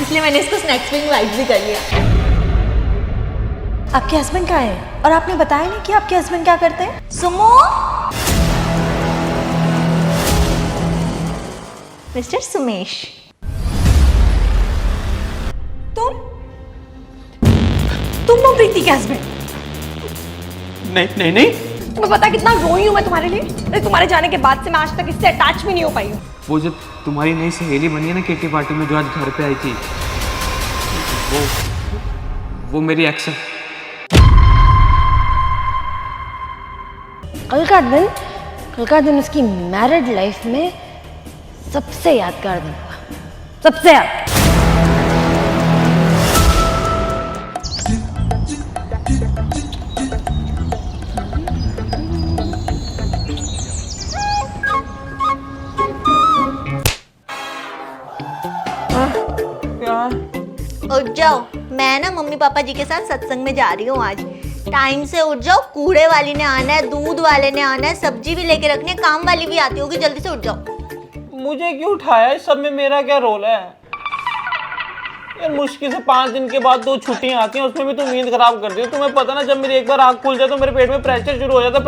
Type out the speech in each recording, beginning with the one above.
इसलिए मैंने इसको स्नैक्स में इनवाइट भी कर लिया। आपके हस्बैंड कहाँ हैं? और आपने बताया नहीं कि आपके हस्बैंड क्या करते हैं? Sumo, mister Sumesh. तुम हो प्रीति के हस्बैंड? नहीं नहीं नहीं, तुम्हें पता है कितना रोई हूँ मैं तुम्हारे लिए? अरे तुम्हारे जाने के बाद से मैं आज तक इससे अटैच भी नहीं हो पाई हूँ। वो जो तुम्हारी नई सहेली बनी है ना किटी पार्टी में, जो आज घर पे आई थी, वो मेरी एक्स है। कल का दिन उसकी मैरिड लाइफ में सबसे यादगार दिन होगा, सबसे याद। उठ जाओ, मैं ना मम्मी पापा जी के साथ सत्संग में जा रही हूँ आज। टाइम से उठ जाओ, कूड़े वाली ने आना है, दूध वाले ने आना है, सब्जी भी लेके रखनी है, काम वाली भी आती होगी, जल्दी से उठ जाओ। मुझे क्यों उठाया? इस सब में मेरा क्या रोल है यार? मुश्किल से 5 दिन के बाद 2 छुट्टियां आती हैं, उसमें भी तुम नींद खराब कर दी हो। तुम्हें पता ना, जब मेरी एक बार आँख खुल जाए तो मेरे पेट में प्रेशर शुरू हो जाता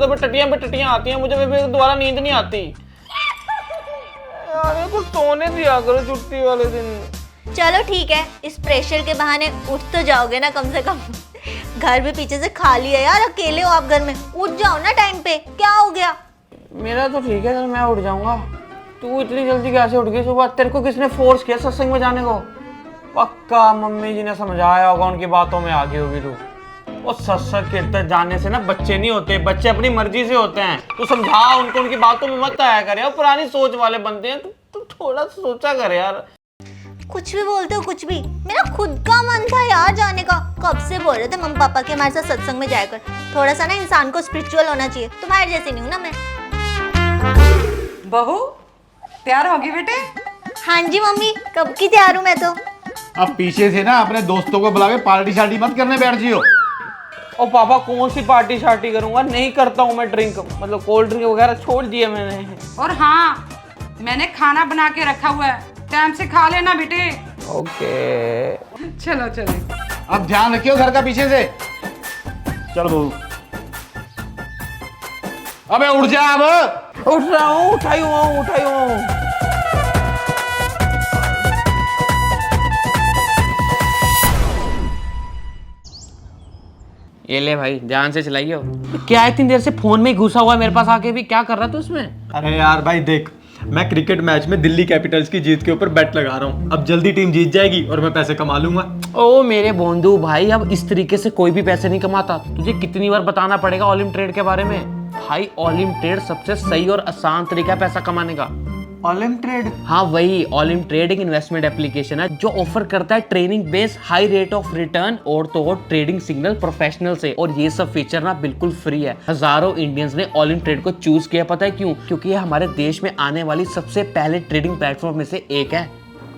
है, टटियां आती हैं, मुझे दोबारा नींद नहीं आती यार। मेरे को सोने दिया करो छुट्टी वाले दिन। चलो ठीक है, इस प्रेशर के बहाने उठ तो जाओगे ना कम से कम। घर भी पीछे से खाली है यार, अकेले हो आप घर में, उठ जाओ ना टाइम पे। क्या हो गया? मेरा तो ठीक है, चल मैं उठ जाऊंगा। तू इतनी जल्दी कैसे उठ गई सुबह? तेरे को किसने फोर्स किया सत्संग में जाने को? पक्का मम्मी जी ने समझाया होगा, उनकी बातों में आ गई होगी तू। वो सत्संग कीर्तन जाने से ना बच्चे नहीं होते, बच्चे अपनी मर्जी से होते हैं। तू समझा उनको, उनकी बातों में मत आया कर यार। पुरानी सोच वाले बनते हैं, तू थोड़ा सोचा कर यार। कुछ भी बोलते हो, कुछ भी। मेरा खुद का मन था यार जाने का, कब से बोल रहे थे मम्मी पापा के हमारे साथ सत्संग में जाया कर। थोड़ा सा ना इंसान को स्पिरिचुअल होना चाहिए, तुम्हारे जैसे नहीं हूँ ना मैं। बहू तैयार होगी बेटे? हाँ जी मम्मी, कब की तैयार हूँ मैं तो। अब पीछे से ना अपने दोस्तों को बुला के पार्टी शार्टी मत करने बैठ जियो। और पापा कौन सी पार्टी शार्टी करूंगा? नहीं करता हूँ मैं ड्रिंक, मतलब कोल्ड ड्रिंक वगैरह छोड़ दिया मैंने। और हाँ, मैंने खाना बना के रखा हुआ है, टाइम से खा लेना बेटे। ओके चलो चलो। अब ध्यान रखियो घर का पीछे से। चल बहू, अबे उठ जा अब। उठ रहा हूँ, उठाई हूँ। ये ले भाई, ध्यान से चलाइयो। क्या इतनी देर से फोन में घुसा हुआ मेरे पास आके भी? क्या कर रहा था उसमें? अरे यार भाई देख, मैं क्रिकेट मैच में दिल्ली कैपिटल्स की जीत के ऊपर बेट लगा रहा हूँ। अब जल्दी टीम जीत जाएगी और मैं पैसे कमा लूंगा। ओ मेरे बोंदू भाई, अब इस तरीके से कोई भी पैसे नहीं कमाता। तुझे कितनी बार बताना पड़ेगा ऑलिम ट्रेड के बारे में? भाई ऑलिम ट्रेड सबसे सही और आसान तरीका है पैसा कमाने का। ऑलिम ट्रेड? हाँ वही, ऑलिम ट्रेड एक इन्वेस्टमेंट एप्लीकेशन है जो ऑफर करता है training base high rate of return और तो और ट्रेडिंग सिग्नल प्रोफेशनल से। और ये सब फीचर ना बिल्कुल फ्री है। हजारों इंडियंस ने ऑलिम ट्रेड को चूज किया, पता है क्यों? क्योंकि ये हमारे देश में आने वाली सबसे पहले ट्रेडिंग प्लेटफॉर्म में से एक है।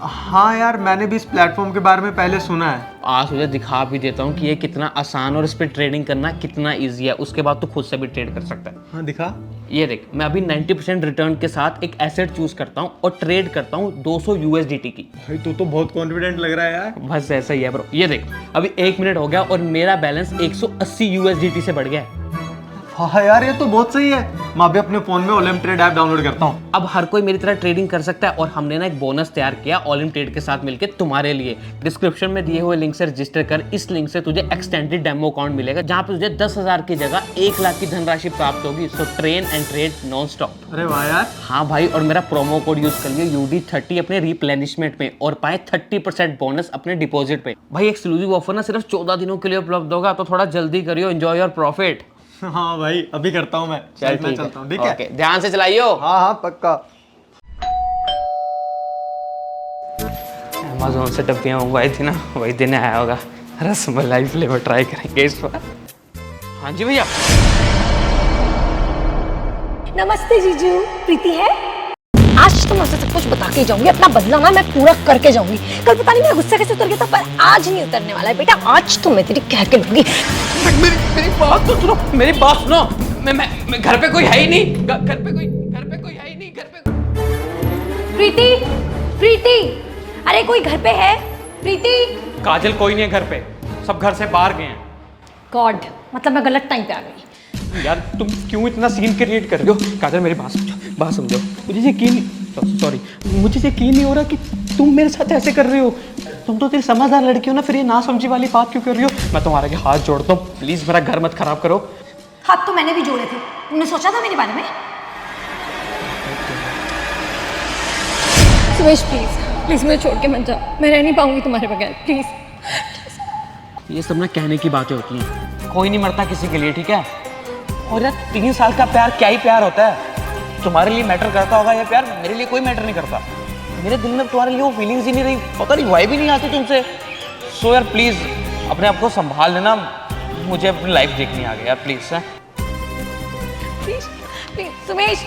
हाँ यार, मैंने भी इस प्लेटफॉर्म के बारे में पहले सुना है। आज तुझे दिखा भी देता हूँ कि ये कितना आसान और इस पर ट्रेडिंग करना कितना इजी है। उसके बाद तू खुद से भी ट्रेड कर सकता है। हाँ दिखा। ये देख, मैं अभी 90% रिटर्न के साथ एक एसेट चूज करता हूँ और ट्रेड करता हूँ 200 USDT की। भाई तू तो बहुत कॉन्फिडेंट लग रहा है यार। बस ऐसा ही है ब्रो। ये देख, अभी 1 मिनट हो गया और मेरा बैलेंस 180 USDT से बढ़ गया है। हाँ यार, ये तो बहुत सही है। मैं अभी अपने फोन में ऑलिम ट्रेड ऐप डाउनलोड करता हूँ। अब हर कोई मेरी तरह ट्रेडिंग कर सकता है और हमने ना एक बोनस तैयार किया ऑलिम ट्रेड के साथ मिलकर तुम्हारे लिए। डिस्क्रिप्शन में दिए हुए लिंक से रजिस्टर कर। इस लिंक से तुझे एक्सटेंडेड डेमो अकाउंट मिलेगा जहाँ पे तुझे 10,000 की जगह 1 लाख की धनराशि प्राप्त होगी। So train and trade non stop. अरे वाह यार। हाँ भाई, और मेरा प्रोमो कोड यूज कर लियो UD30 अपने रिप्लेनिशमेंट में और पाए 30% बोनस अपने डिपॉजिट पे। भाई एक्सक्लूसिव ऑफर ना सिर्फ 14 दिनों के लिए उपलब्ध होगा, तो थोड़ा जल्दी करियो। Enjoy your profit. हाँ भाई, अभी करता हूँ मैं। मैं चलता हूँ, ठीक है? ओके, ध्यान से चलाइयो। हाँ पक्का। अमेज़न से डब्बियाँ मंगवाई थी ना, वही दिन आया होगा। रसमलाई फ्लेवर ट्राई करेंगे इस बार। हाँ जी भैया। नमस्ते जीजू, प्रीति है। आज तो मैं उसे सब कुछ बता के जाऊंगी, अपना बदला ना मैं पूरा करके जाऊंगी। कल पता नहीं मेरा गुस्सा कैसे उतर गया था, पर आज नहीं उतरने वाला है बेटा। आज तो मैं तेरी कह के लूंगी। मेरी बात तो सुनो, मेरी बात सुनो। मैं घर पे कोई है ही नहीं। घर पे कोई है ही नहीं। घर पे प्रीति, प्रीति, अरे कोई घर पे है? प्रीति। काजल कोई नहीं है घर पे, सब घर से बाहर गए हैं। गॉड, मतलब मैं गलत टाइम पे आ गई। यार तुम क्यों इतना सीन क्रिएट कर रहे हो? काजल मेरी बात समझो। मुझे यकीन नहीं हो रहा कि तुम मेरे साथ ऐसे कर रही हो। तुम तो तेरी समझदार लड़की हो ना, फिर ये ना समझी वाली बात क्यों कर रही हो? मैं तुम्हारे आगे हाथ जोड़ता हूँ, प्लीज मेरा घर मत खराब करो। हाथ तो मैंने भी जोड़े थे, तुमने सोचा था मेरे बारे में? सुमेश प्लीज मुझे छोड़ के मत जाओ, मैं रह नहीं पाऊंगी तुम्हारे बगैर, प्लीज। ये सब ना कहने की बातें होती हैं, कोई नहीं मरता किसी के लिए, ठीक है? और यार 3 साल का प्यार क्या ही प्यार होता है? तुम्हारे लिए मैटर करता होगा ये प्यार, मेरे लिए कोई मैटर नहीं करता। मेरे दिल में तुम्हारे लिए वो फीलिंग्स ही नहीं रही, पता नहीं वाइब भी नहीं आती तुमसे। सो यार प्लीज अपने आप को संभाल लेना, मुझे अपनी लाइफ देखनी आ गई यार, प्लीज है। Please Sumesh.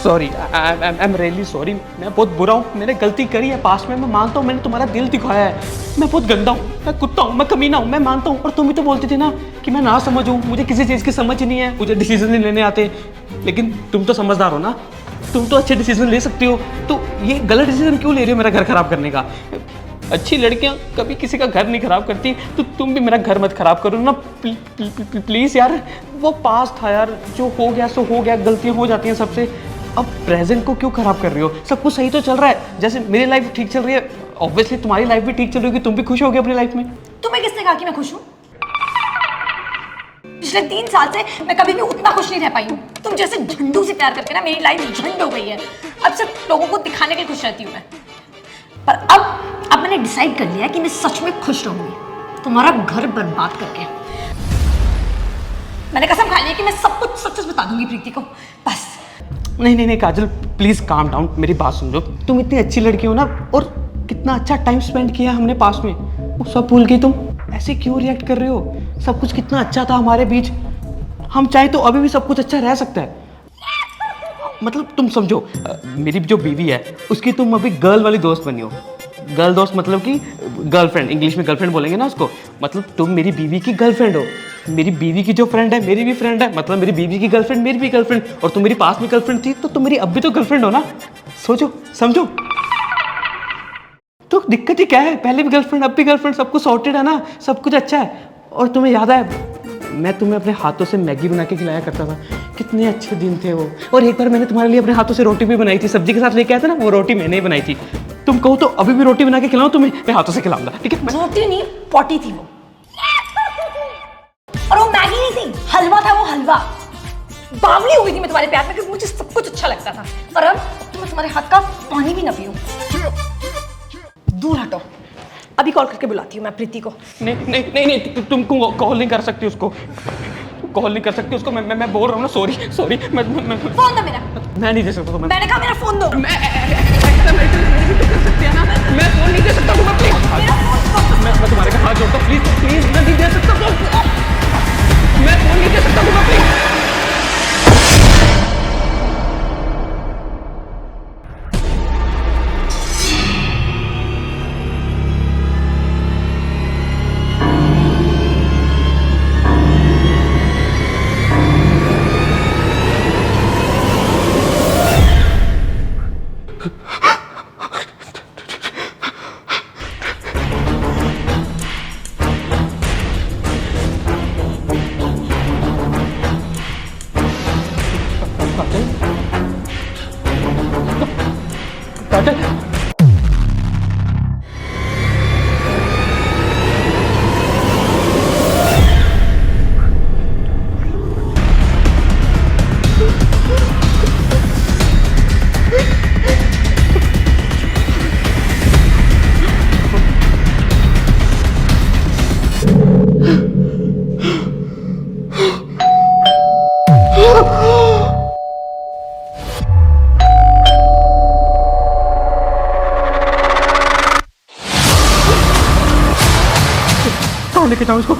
Sorry, I am really sorry. मैं बहुत बुरा हूँ, मैंने गलती करी है पास्ट में, मैं मानता हूँ मैंने तुम्हारा दिल दिखाया है। मैं बहुत गंदा हूँ, मैं कुत्ता हूँ, मैं कमीना हूँ, मैं मानता हूँ। और तुम भी तो बोलती थी ना कि मैं ना समझ हूँ, मुझे किसी चीज़ की समझ नहीं है, मुझे डिसीजन नहीं लेने आते। लेकिन तुम तो समझदार हो ना, तुम तो अच्छे डिसीजन ले सकती हो, तो ये गलत डिसीजन क्यों ले रही हो मेरा घर खराब करने का? अच्छी लड़कियां कभी किसी का घर नहीं खराब करती, तो तुम भी मेरा घर मत खराब करो ना, प्लीज़ यार। वो पास्ट था यार, जो हो गया सो हो गया, गलतियां हो जाती हैं सबसे। अब प्रेजेंट को क्यों खराब कर रही हो? सब कुछ सही तो चल रहा है, जैसे मेरी लाइफ ठीक चल रही है, ऑब्वियसली तुम्हारी लाइफ भी ठीक चल रही होगी, तुम भी खुश होगे अपनी लाइफ में। तुम्हें किसने कहा कि मैं खुश हूँ? पिछले 3 साल से मैं कभी भी उतना खुश नहीं रह पाई हूँ। तुम जैसे झंडू से प्यार करके ना मेरी लाइफ झंड हो गई है। अब सिर्फ लोगों को दिखाने के लिए खुश रहती हूँ मैं। पर अब मैंने डिसाइड कर लिया कि मैं सच में खुश रहूंगी, तुम्हारा घर बर्बाद करके। मैंने कसम खा ली कि मैं सब कुछ सच बता दूंगी प्रीति को, बस। नहीं काजल, प्लीज काम डाउन, मेरी बात समझो। तुम इतनी अच्छी लड़की हो ना, और कितना अच्छा टाइम स्पेंड किया हमने पास में, वो सब भूल गई तुम? ऐसे क्यों रिएक्ट कर रहे हो? सब कुछ कितना अच्छा था हमारे बीच, हम चाहे तो अभी भी सब कुछ अच्छा रह सकता है। मतलब तुम समझो, मेरी जो बीवी है उसकी तुम अभी गर्ल वाली दोस्त बनी हो। गर्ल दोस्त मतलब कि गर्लफ्रेंड, इंग्लिश में गर्लफ्रेंड बोलेंगे ना उसको। मतलब तुम मेरी बीवी की गर्लफ्रेंड हो, मेरी बीवी की जो फ्रेंड है मेरी भी फ्रेंड है, मतलब मेरी बीवी की गर्लफ्रेंड मेरी भी गर्लफ्रेंड। और तुम मेरी पास में गर्लफ्रेंड थी, तो तुम मेरी अब भी तो गर्लफ्रेंड हो ना। सोचो समझो, तो दिक्कत ही क्या है? पहले भी गर्लफ्रेंड, अब भी गर्लफ्रेंड, सब कुछ सॉर्टेड है ना, सब कुछ अच्छा है। और तुम्हें याद है मैं तुम्हें अपने हाथों से मैगी बना के खिलाया करता था, कितने अच्छे दिन थे वो। और एक बार मैंने तुम्हारे लिए अपने हाथों से रोटी भी बनाई थी, सब्जी के साथ लेके आया था ना, वो रोटी मैंने ही बनाई थी। तुम कहो तो अभी भी रोटी बना के खिलाऊं तुम्हें, मैं हाथों से खिलाऊंगा, ठीक है? रोटी नहीं, पॉटी थी वो। और वो मैगी नहीं थी, हलवा था वो, हलवा। बावली हो गई थी मैं तुम्हारे प्यार में, क्योंकि मुझे सब कुछ अच्छा लगता था। और अब तो मैं तुम्हारे हाथ का पानी भी ना पीऊं। दूर हटो, अभी कॉल करके बुलाती हूँ मैं प्रीति को। नहीं, तुम कॉल नहीं कर सकती उसको, कॉल नहीं कर सकती उसको। मैं बोल रहा हूँ ना, सॉरी। मैं फोन दो मेरा। मैं नहीं दे सकता तुम्हें। मैंने कहा मेरा फोन दो। मैं फोन नहीं दे सकता तुम्हें, प्लीज। मैं तुम्हारे का हाथ जोड़ता हूँ, प्लीज मैं नहीं दे सकता। मैं फोन नहीं दे सकता तुम्हें, प्लीज। काजल, कहाँ लेके जाऊँ इसको?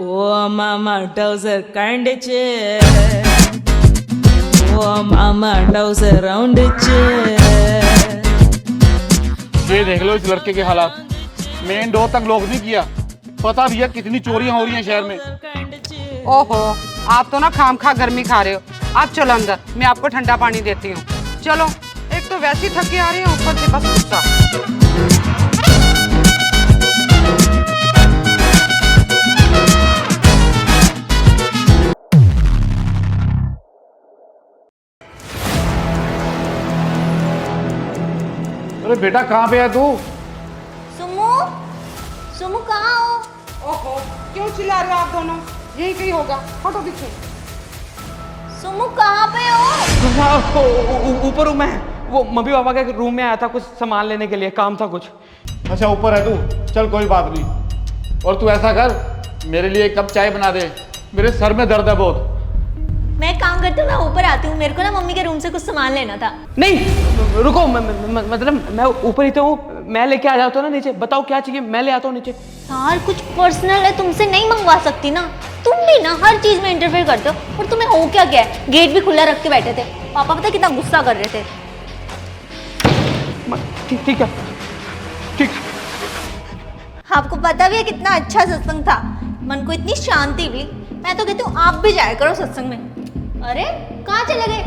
ఓ మామ డౌజర్ కండిచే ஓ மாமா டவுசர் ரவுண்டுச்சு ये देख लो इस लड़के के हालात, मेन डोर तक लॉक नहीं किया। पता भैया कितनी चोरियां हो रही हैं शहर में। ओहो, आप तो ना खामखा गर्मी खा रहे हो। आप चलो अंदर, मैं आपको ठंडा पानी देती हूँ। चलो, एक तो वैसे ही थक के आ रही हूँ, ऊपर से बस गुस्सा। अरे बेटा कहाँ पे है तू? सुमू, सुमू कहाँ हो? ओहो, क्यों चिल्ला रहे हो आप दोनों? यही कहीं होगा, हटो पीछे। सुमू कहाँ पे हो? ऊपर हूँ मैं, वो मम्मी पापा के रूम में आया था कुछ सामान लेने के लिए, काम था कुछ। अच्छा ऊपर है तू, चल कोई बात नहीं। और तू ऐसा कर, मेरे लिए एक कप चाय बना दे, मेरे सर में दर्द है बहुत। मैं एक काम करती हूँ, मैं ऊपर आती हूँ, मेरे को ना मम्मी के रूम से कुछ सामान लेना था। नहीं रुको, मतलब मैं ऊपर ही तो हूँ, मैं लेके आ जाता हूँ ना नीचे। बताओ क्या चाहिए, मैं ले आता हूँ नीचे। यार कुछ पर्सनल है, तुमसे नहीं मंगवा सकती ना? तुम भी ना हर चीज में इंटरफेयर करते हो। और तुम्हें हो क्या गया है? गेट भी खुला रख के बैठे थे, पापा पता कितना गुस्सा कर रहे थे। ठीक है, ठीक। आपको पता भी है कितना अच्छा सत्संग था, मन को इतनी शांति भी। मैं तो कहती हूँ आप भी जाया करो सत्संग में। अरे कहाँ चले गए?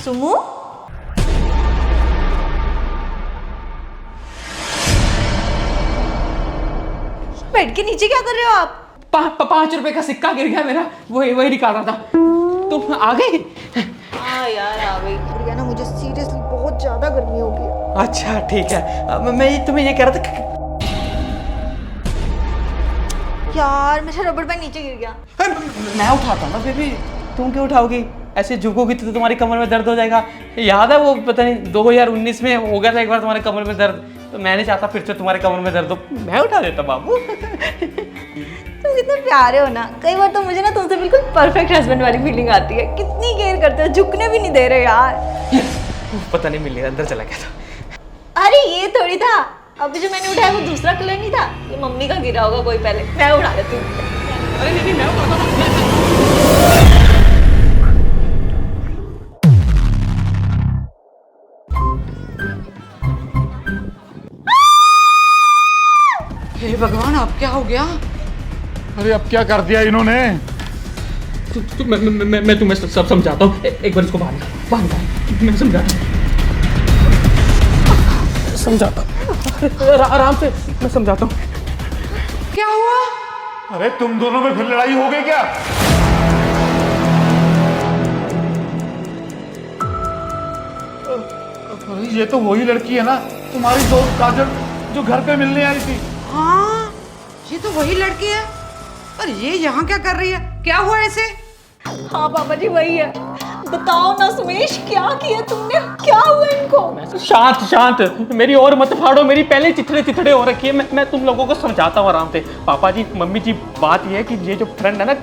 सुमू, बेड के नीचे क्या कर रहे हो आप? 5 रुपए का सिक्का गिर गया मेरा, वही निकाल रहा था। तुम आ गई? हाँ यार आ गई ना, मुझे सीरियसली बहुत ज्यादा गर्मी हो गई है। अच्छा ठीक है, मैं तुम्हें ये कह रहा था यार मेरा रबड़ बैंड नीचे गिर गया। मैं उठाता हूँ ना बेबी, तुम क्यों उठाओगी? ऐसे झुकोगी तो तुम्हारी कमर में दर्द हो जाएगा। याद है वो पता नहीं 2019 में हो गया था एक बार तुम्हारे कमर में दर्द, तो मैं नहीं चाहता फिर से तुम्हारे कमर में दर्द हो। मैं उठा देता बाबू। तुम कितने प्यारे हो ना, कई बार तो मुझे ना तुमसे बिल्कुल परफेक्ट हस्बैंड वाली फीलिंग आती है। कितनी केयर करते हो, झुकने भी नहीं दे रहे यार। पता नहीं मिल अंदर चला गया था। अरे ये थोड़ी था, अभी जो मैंने उठाया वो दूसरा कलर नहीं था, ये मम्मी का गिरा होगा कोई पहले। मैं उठा लेती हूँ। अरे नहीं मैं उठाता हूँ। हे भगवान, अब क्या हो गया? अरे अब क्या कर दिया इन्होंने? मैं तुम्हें सब समझाता हूँ, एक बार इसको बाहर निकाल, मैं समझाता हूँ आराम से, मैं समझाता हूँ। क्या हुआ? अरे तुम दोनों में फिर लड़ाई हो गई क्या? अरे ये तो वही लड़की है ना, तुम्हारी दोस्त काजल, जो घर पे मिलने आई थी। हाँ, ये तो वही लड़की है। पर ये यहाँ क्या कर रही है? क्या हुआ ऐसे? हाँ पापा जी वही है। बताओ ना सुमेश, क्या किया तुमने? क्या हुआ इनको? शांत, मेरी और मत फाड़ो, मेरी पहले चिथड़े हो रखी है। मैं तुम लोगों को समझाता हूँ आराम से। पापा जी मम्मी जी, बात ये है कि ये जो फ्रेंड है ना,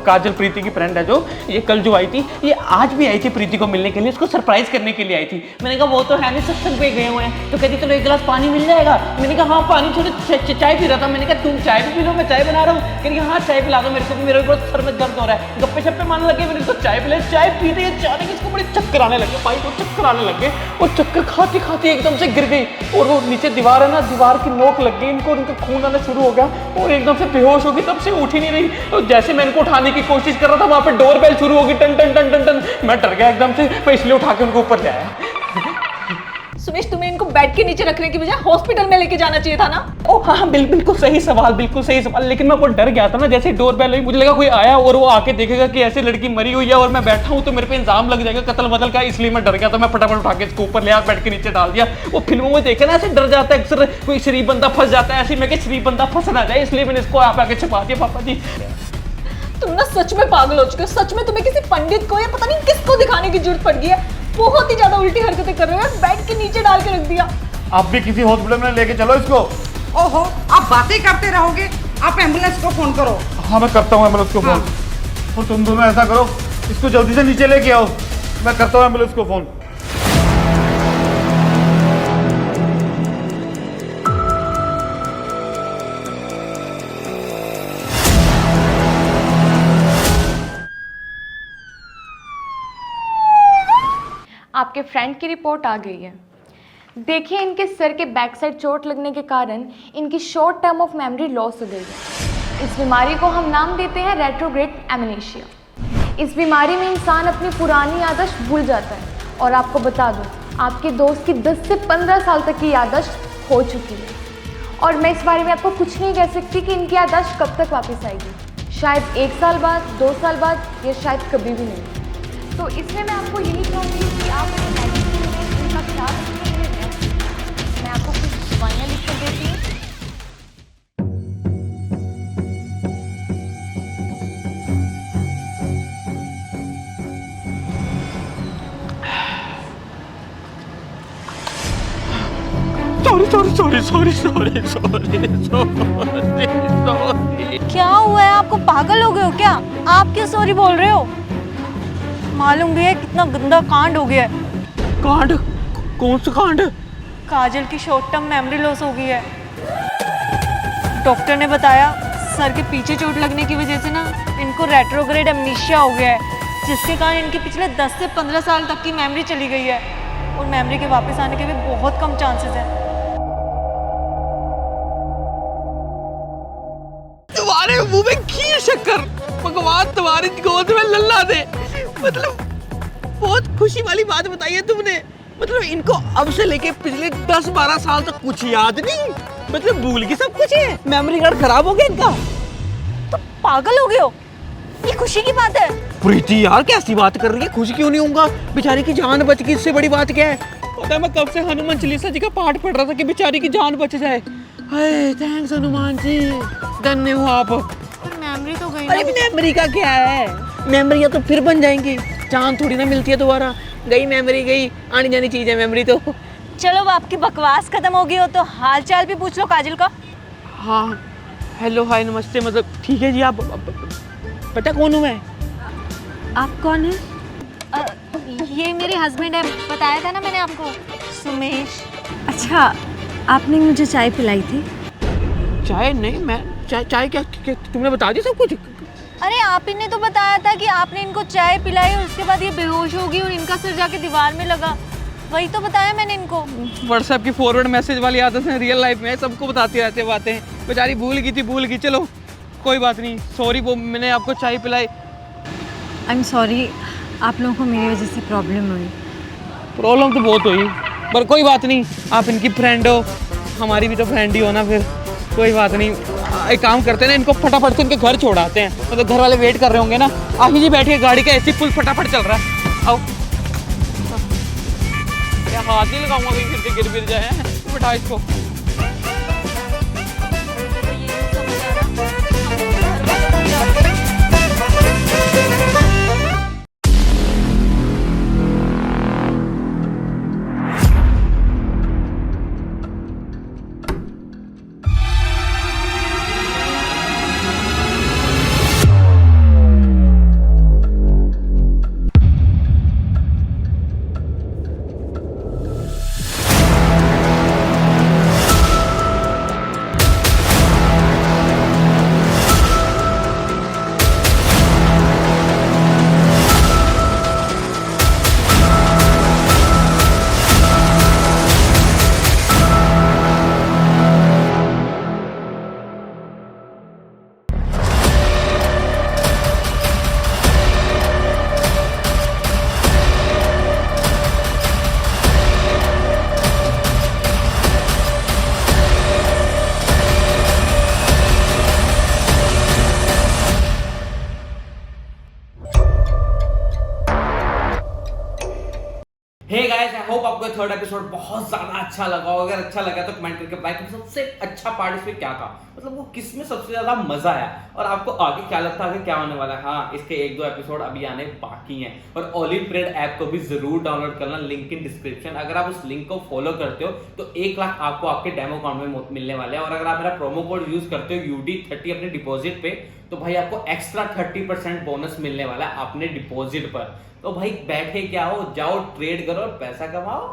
काजल प्रीति की फ्रेंड है जो, ये कल जो आई थी, ये आज भी आई थी प्रीति को मिलने के लिए, उसको सरप्राइज करने के लिए आई थी। मैंने कहा वो तो है नहीं, सत्संग पे गए हुए हैं, तो कहती चलो एक गिलास पानी मिल जाएगा। मैंने कहा हाँ पानी छोड़ो, चाय पी रहा था। मैंने कहा तुम चाय भी पी लो, मैं चाय बना रहा हूँ। कहती हाँ चाय पिला दो मेरे को, मेरे बहुत सर में दर्द हो रहा है। गप्पे शप्पे मारने लगे, मैंने तो चाय पिलाई। चाय पीते अचानक इसको बड़े चक्कर आने लगे भाई, तो चक्कर आने लगे और चक्कर खाते खाते एकदम से गिर गई। और वो नीचे दीवार है ना, दीवार की नोक लग गई इनको, उनका खून आना शुरू हो गया और एकदम से बेहोश हो गई। तब से उठ ही नहीं रही। और जैसे मैं इनको उठाने की कोशिश कर रहा था, वहां पे डोर बेल शुरू हो गई, टन टन टन टन टन। मैं डर गया एकदम से, मैं इसलिए उठा के उनको ऊपर ले आया। सुमेश तुम्हें इनको बेड के नीचे रखने की बजाय हॉस्पिटल में लेके जाना चाहिए था ना। ओ हाँ बिल्कुल सही सवाल, बिल्कुल सही सवाल। लेकिन मैं वो डर गया था ना, जैसे डोर बेल हुई मुझे लगा कोई आया और वो आके देखेगा कि ऐसे लड़की मरी हुई है और मैं बैठा हूँ तो मेरे पे इल्जाम लग जाएगा कत्ल बदल का, इसलिए मैं डर गया था। मैं फटाफट उठा के इसको ऊपर ले आया, बेड के नीचे डाल दिया। वो फिल्मों में देखे ना ऐसे डर जाता है अक्सर, कोई शरीफ बंदा फंस जाता है, ऐसे मैं शरीफ बंदा फंस ना जाए, इसलिए मैंने इसको आप आके छुपा दिया। पापा जी तुम ना सच में पागल हो चुके हो। सच में तुम्हें किसी पंडित को या पता नहीं किसको दिखाने की जरूरत पड़ गई है। बहुत ही ज्यादा उल्टी हरकतें कर रहे हो, बेड के नीचे डाल के रख दिया। आप भी किसी हॉस्पिटल में लेके चलो इसको। ओहो, आप बातें करते रहोगे, आप एम्बुलेंस को फोन करो। हाँ मैं करता हूँ एम्बुलेंस को फोन। और तुम दोनों ऐसा करो, इसको जल्दी से नीचे लेके आओ, मैं करता हूँ एम्बुलेंस को फोन। आपके फ्रेंड की रिपोर्ट आ गई है। देखिए, इनके सर के बैक साइड चोट लगने के कारण इनकी short term of memory loss हो गई है। इस बीमारी को हम नाम देते हैं रेट्रोग्रेड एमनेशिया। इस बीमारी में इंसान अपनी पुरानी याददाश्त भूल जाता है। और आपको बता दूं, आपके दोस्त की 10 से 15 साल तक की याददाश्त हो चुकी है। और मैं इस बारे में आपको कुछ नहीं कह सकती कि इनकी याददाश्त कब तक वापस आएगी। शायद 1 साल बाद, 2 साल बाद, या शायद कभी भी नहीं। तो इसलिए मैं आपको यही चाहूँगी कि आप मेडिसिन में इनका ख्याल रखें। मैं आपको कुछ दवाइयाँ लिख कर देती हूँ। सॉरी। क्या हुआ है आपको? पागल हो गए हो क्या? आप क्यों सॉरी बोल रहे हो? मालूम भी है कितना गंदा कांड हो गया है। कांड? कौन सा कांड? काजल की शॉर्ट टर्म मेमोरी लॉस हो गई है। डॉक्टर ने बताया सर के पीछे चोट लगने की वजह से ना इनको रेट्रोग्रेड एमनेशिया हो गया है, जिसके कारण इनके पिछले 10 से 15 साल तक की मेमोरी चली गई है और मेमोरी के वापस आने के भी बहुत कम चांसेस हैं। तुम्हारे मुंह में खीर शक्कर, भगवान तुम्हारी गोद में लल्ला दे। मतलब बहुत खुशी वाली बात बताई है तुमने। मतलब इनको अब से लेके पिछले 10-12 साल तक कुछ याद नहीं, मतलब भूल के सब कुछ है। मेमोरी कार्ड खराब हो गया इनका। तो पागल हो गए हो? ये खुशी की बात है। प्रीति यार कैसी बात कर रही है? खुश क्यों नहीं होऊंगा? बेचारी की जान बच गई, इससे बड़ी बात क्या है? पता है मैं कब से हनुमान चालीसा जी का पाठ पढ़ रहा था कि बेचारी की जान बच जाए। हाय थैंक्स हनुमान जी, धन्य हो आप। पर मेमोरी तो गई अरे मेमोरी का क्या है? मेमोरियाँ तो फिर बन जाएंगी, जान थोड़ी ना मिलती है दोबारा। गई मेमोरी गई, आनी जानी चीज है मेमोरी तो। चलो अब आपकी बकवास खत्म हो गई हो तो हाल चाल भी पूछ लो काजल का। हाँ हेलो हाय नमस्ते, मतलब ठीक है जी। आप पता कौन हूँ मैं? आप कौन है? ये मेरे हस्बैंड है, बताया था ना मैंने आपको, सुमेश। अच्छा, आपने मुझे चाय पिलाई थी? चाय नहीं, मैं चाय क्या तुमने बता दी सब कुछ? अरे आप ही ने तो बताया था कि आपने इनको चाय पिलाई और उसके बाद ये बेहोश हो गई और इनका सिर जाके दीवार में लगा। वही तो बताया मैंने इनको। व्हाट्सएप की फॉरवर्ड मैसेज वाली आदत है रियल लाइफ में, सबको बताती रहते बातें। बेचारी भूल गई। चलो कोई बात नहीं, सॉरी वो मैंने आपको चाय पिलाई। आई एम सॉरी, आप लोगों को मेरी वजह से प्रॉब्लम हुई। प्रॉब्लम तो बहुत हुई, पर कोई बात नहीं, आप इनकी फ्रेंड हो, हमारी भी तो फ्रेंड ही हो ना, फिर कोई बात नहीं। एक काम करते हैं ना, इनको फटाफट से इनके घर छोड़ाते हैं, मतलब घर वाले वेट कर रहे होंगे ना। आही जी बैठिए, गाड़ी का एसी फुल फटाफट चल रहा है। आओ। क्या हाथ नहीं लगाऊंगा कहीं फिर गिर जाए। बिठा इसको। आपको थर्ड एपिसोड बहुत ज्यादा अच्छा लगा हो, अगर अच्छा लगा तो कमेंट करके बताएं कि सबसे अच्छा पार्ट इसमें क्या था, मतलब वो किस में सबसे ज्यादा मजा आया और आपको आगे क्या लगता है, आगे क्या होने वाला है। हाँ, इसके 1-2 एपिसोड अभी आने बाकी हैं। और ओलिप्रेड ऐप को भी जरूर डाउनलोड करना, लिंक इन डिस्क्रिप्शन। अगर आप उस लिंक को फॉलो करते हो तो 1 लाख आपको आपके डेमो अकाउंट में मिलने वाले हैं। और अगर आप मेरा प्रोमो कोड यूज करते हो UD30 अपने डिपॉजिट पे, तो भाई आपको एक्स्ट्रा 30% बोनस मिलने वाला है अपने डिपॉजिट पर। तो भाई बैठे क्या हो, जाओ ट्रेड करो और पैसा कमाओ।